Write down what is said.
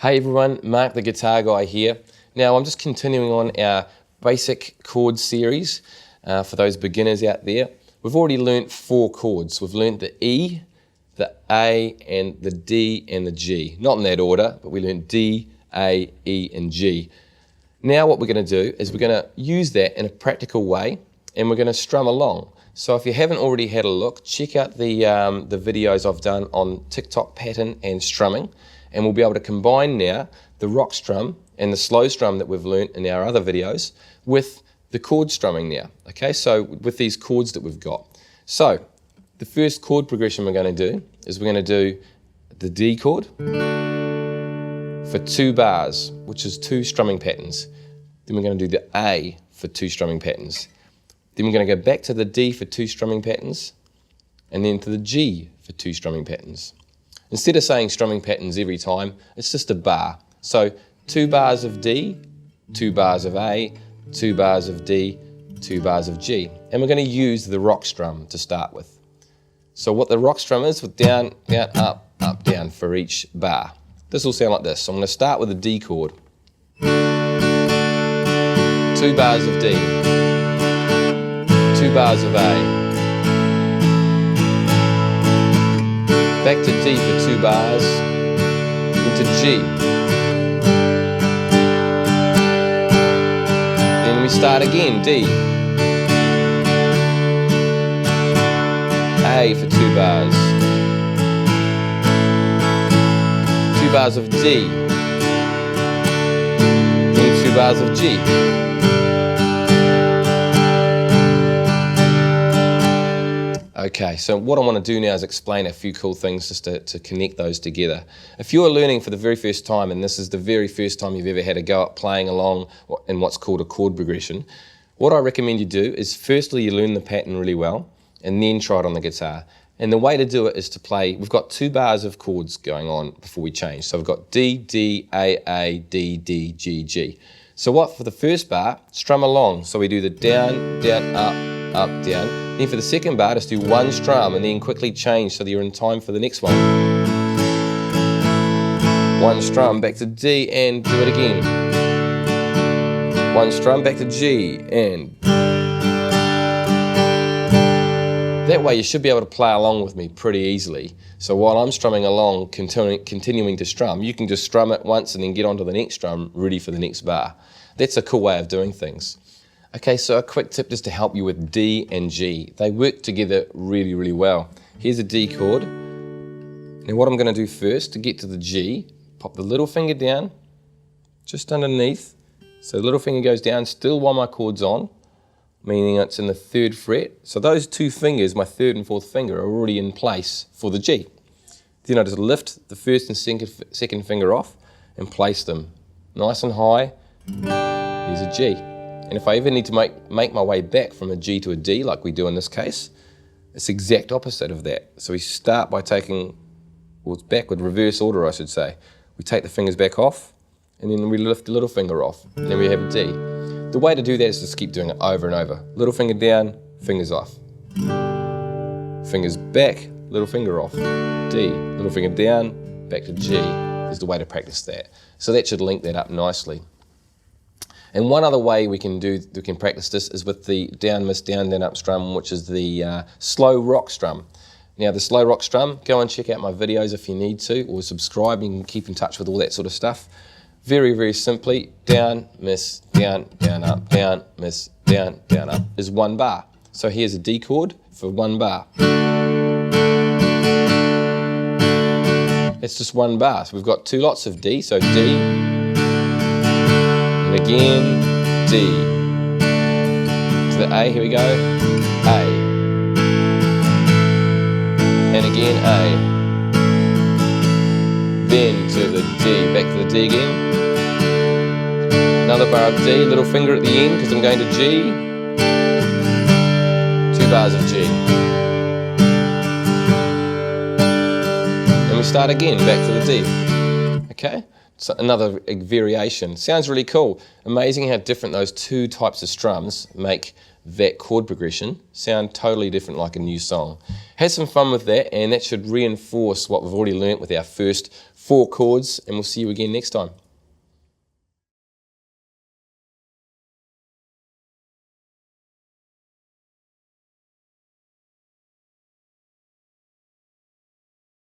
Hey everyone, Mark the Guitar Guy here. Now I'm just continuing on our basic chord series for those beginners out there. We've already learnt 4 chords. We've learnt the E, the A, and the D and the G. Not in that order, but we learnt D, A, E, and G. Now what we're going to do is we're going to use that in a practical way and we're going to strum along. So if you haven't already had a look, check out the videos I've done on TikTok pattern and strumming. And we'll be able to combine now the rock strum and the slow strum that we've learnt in our other videos with the chord strumming now. Okay, so with these chords that we've got. So the first chord progression we're going to do is we're going to do the D chord for 2 bars, which is 2 strumming patterns. Then we're going to do the A for 2 strumming patterns. Then we're going to go back to the D for 2 strumming patterns, and then to the G for 2 strumming patterns. Instead of saying strumming patterns every time, it's just a bar. So 2 bars of D, 2 bars of A, 2 bars of D, 2 bars of G. And we're going to use the rock strum to start with. So what the rock strum is, with down, down, up, down for each bar. This will sound like this. So I'm going to start with the D chord. 2 bars of D, 2 bars of A. Back to D for 2 bars, into G. Then we start again, D. A for 2 bars. 2 bars of D. Then 2 bars of G. Okay, so what I want to do now is explain a few cool things just to connect those together. If you're learning for the very first time, and this is the very first time you've ever had a go at playing along in what's called a chord progression, what I recommend you do is firstly you learn the pattern really well, and then try it on the guitar. And the way to do it is to play, we've got 2 bars of chords going on before we change. So we've got D, D, A, D, D, G, G. So what, for the first bar, strum along. So we do the down, down, up, down. Then for the second bar, just do 1 strum and then quickly change so that you're in time for the next one. 1 strum, back to D and do it again. 1 strum, back to G and... That way you should be able to play along with me pretty easily. So while I'm strumming along, continuing to strum, you can just strum it once and then get onto the next strum, ready for the next bar. That's a cool way of doing things. Okay, so a quick tip just to help you with D and G. They work together really, really well. Here's a D chord. Now what I'm going to do first, to get to the G, pop the little finger down, just underneath. So the little finger goes down still while my chord's on, meaning it's in the 3rd fret. So those 2 fingers, my 3rd and 4th finger, are already in place for the G. Then I just lift the 1st and 2nd finger off and place them nice and high. Here's a G. And if I ever need to make my way back from a G to a D, like we do in this case, it's the exact opposite of that. So we start by taking, well, it's backward, reverse order I should say. We take the fingers back off, and then we lift the little finger off, and then we have a D. The way to do that is just keep doing it over and over. Little finger down, fingers off. Fingers back, little finger off. D, little finger down, back to G is the way to practice that. So that should link that up nicely. And one other way we can practice this is with the down, miss, down, up strum, which is the slow rock strum. Now the slow rock strum, go and check out my videos if you need to, or subscribe, you can keep in touch with all that sort of stuff. Very, very simply, down, miss, down, down, miss, down, up is 1 bar. So here's a D chord for 1 bar. It's just 1 bar. So we've got 2 lots of D, so D, and again, D. To the A, here we go, A. And again, A. Then to the D, back to the D again. Another bar of D, little finger at the end because I'm going to G. 2 bars of G. And we start again, back to the D. Okay? So another variation. Sounds really cool. Amazing how different those 2 types of strums make that chord progression sound totally different, like a new song. Have some fun with that, and that should reinforce what we've already learnt with our first 4 chords, and we'll see you again next time.